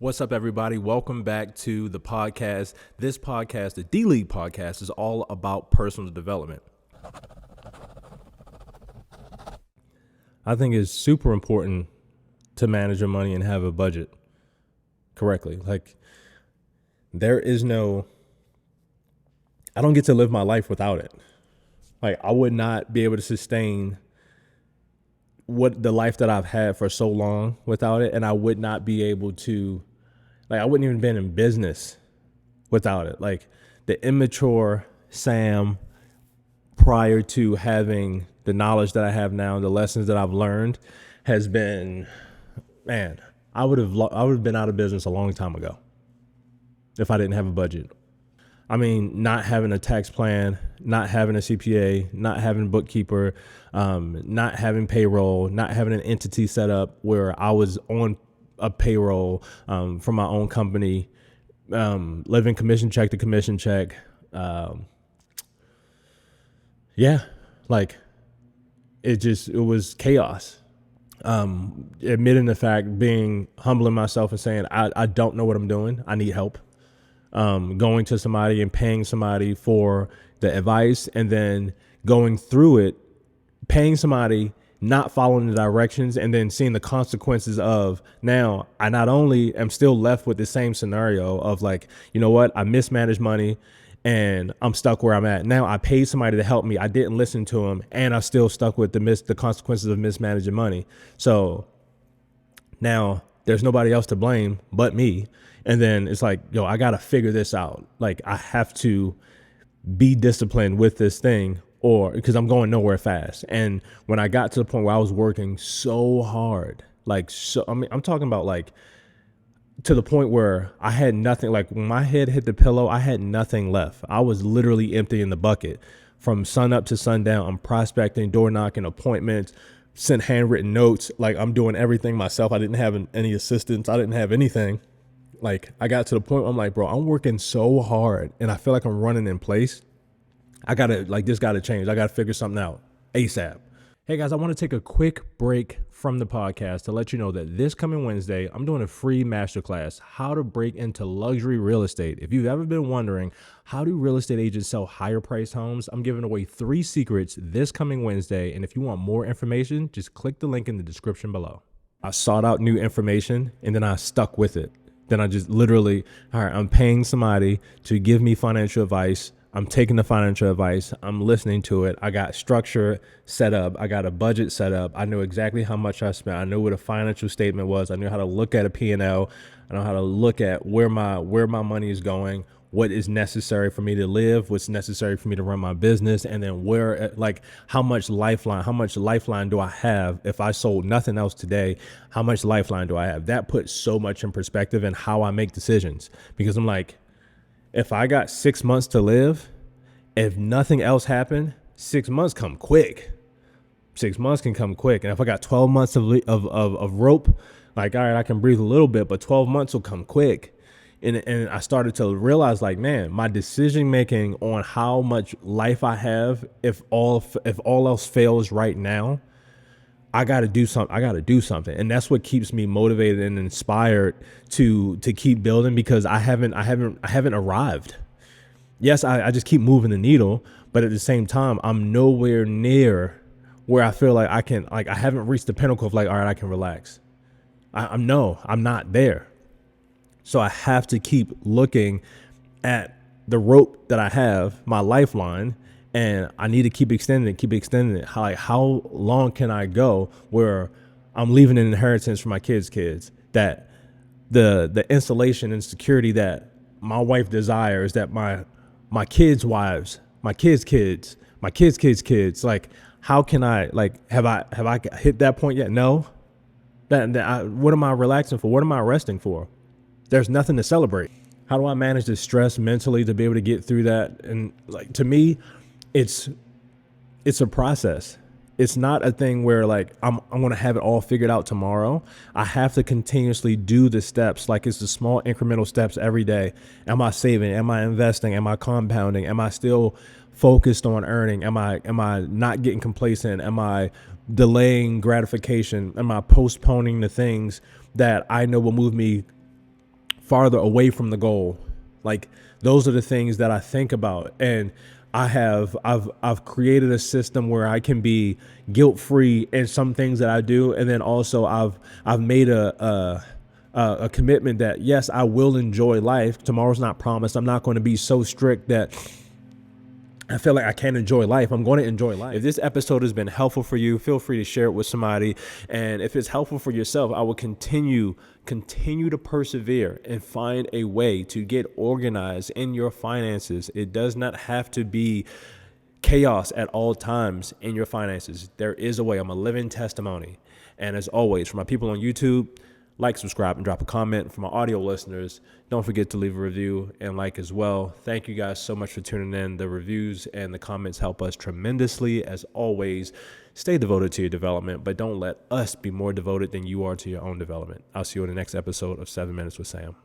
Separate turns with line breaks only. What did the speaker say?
What's up, everybody? Welcome back to the podcast. This podcast, the D-League podcast, is all about personal development. I think it's super important to manage your money and have a budget correctly. Like, I don't get to live my life without it. Like, I would not be able to sustain the life that I've had for so long without it. And I would not be able to, I wouldn't even been in business without it. Like, the immature Sam prior to having the knowledge that I have now, the lessons that I've learned has been, man, I would have been out of business a long time ago if I didn't have a budget. I mean, not having a tax plan, not having a CPA, not having a bookkeeper, not having payroll, not having an entity set up where I was on a payroll from my own company, living commission check to commission check. It was chaos. Admitting the fact, humbling myself and saying, I don't know what I'm doing. I need help. Going to somebody and paying somebody for the advice, and then going through it, paying somebody, not following the directions, and then seeing the consequences of, now I not only am still left with the same scenario of like, you know what, I mismanaged money and I'm stuck where I'm at. Now I paid somebody to help me. I didn't listen to him, and I'm still stuck with the consequences of mismanaging money. So now there's nobody else to blame but me. And then it's like, yo, I got to figure this out. Like, I have to be disciplined with this thing, or because I'm going nowhere fast. And when I got to the point where I was working so hard, I'm talking about like to the point where I had nothing. Like, when my head hit the pillow, I had nothing left. I was literally emptying the bucket from sun up to sundown. I'm prospecting, door knocking, appointments, sent handwritten notes. Like, I'm doing everything myself. I didn't have any assistants. I didn't have anything. Like, I got to the point where I'm like, bro, I'm working so hard and I feel like I'm running in place. This gotta change. I gotta figure something out ASAP. Hey guys, I want to take a quick break from the podcast to let you know that this coming Wednesday, I'm doing a free masterclass, how to break into luxury real estate. If you've ever been wondering, how do real estate agents sell higher priced homes? I'm giving away 3 secrets this coming Wednesday. And if you want more information, just click the link in the description below. I sought out new information and then I stuck with it. Then I just literally, all right, I'm paying somebody to give me financial advice. I'm taking the financial advice. I'm listening to it. I got structure set up. I got a budget set up. I knew exactly how much I spent. I knew what a financial statement was. I knew how to look at a P&L. I know how to look at where my money is going, what is necessary for me to live, what's necessary for me to run my business, and then how much lifeline do I have if I sold nothing else today? How much lifeline do I have? That puts so much in perspective in how I make decisions, because I'm like, if I got 6 months to live, if nothing else happened, 6 months come quick. 6 months can come quick. And if I got 12 months of rope, like, all right, I can breathe a little bit, but 12 months will come quick. And I started to realize, like, man, my decision making on how much life I have, if all else fails right now, I got to do something. And that's what keeps me motivated and inspired to keep building, because I haven't arrived. Yes, I just keep moving the needle, but at the same time, I'm nowhere near where I feel like I haven't reached the pinnacle of like, all right, I can relax. I'm not there. So I have to keep looking at the rope that I have, my lifeline, and I need to keep extending it. How long can I go where I'm leaving an inheritance for my kids' that the installation and security that my wife desires, that my kids' wives, my kids' kids, my kids' kids, like, how can I, like, have I hit that point yet? No. What am I relaxing for? What am I resting for? There's nothing to celebrate. How do I manage the stress mentally to be able to get through that? And like, to me, it's a process. It's not a thing where like I'm going to have it all figured out tomorrow. I have to continuously do the steps. Like, it's the small incremental steps every day. Am I saving? Am I investing? Am I compounding? Am I still focused on earning? Am I not getting complacent? Am I delaying gratification? Am I postponing the things that I know will move me farther away from the goal. Like, those are the things that I think about. And I've created a system where I can be guilt free in some things that I do. And then also I've made a commitment that, yes, I will enjoy life. Tomorrow's not promised. I'm not going to be so strict that I feel like I can't enjoy life. I'm going to enjoy life. If this episode has been helpful for you, feel free to share it with somebody. And if it's helpful for yourself, I will continue to persevere and find a way to get organized in your finances. It does not have to be chaos at all times in your finances. There is a way. I'm a living testimony. And as always, for my people on YouTube, like, subscribe, and drop a comment. For my audio listeners, don't forget to leave a review and like as well. Thank you guys so much for tuning in. The reviews and the comments help us tremendously. As always, stay devoted to your development, but don't let us be more devoted than you are to your own development. I'll see you in the next episode of 7 Minutes with Sam.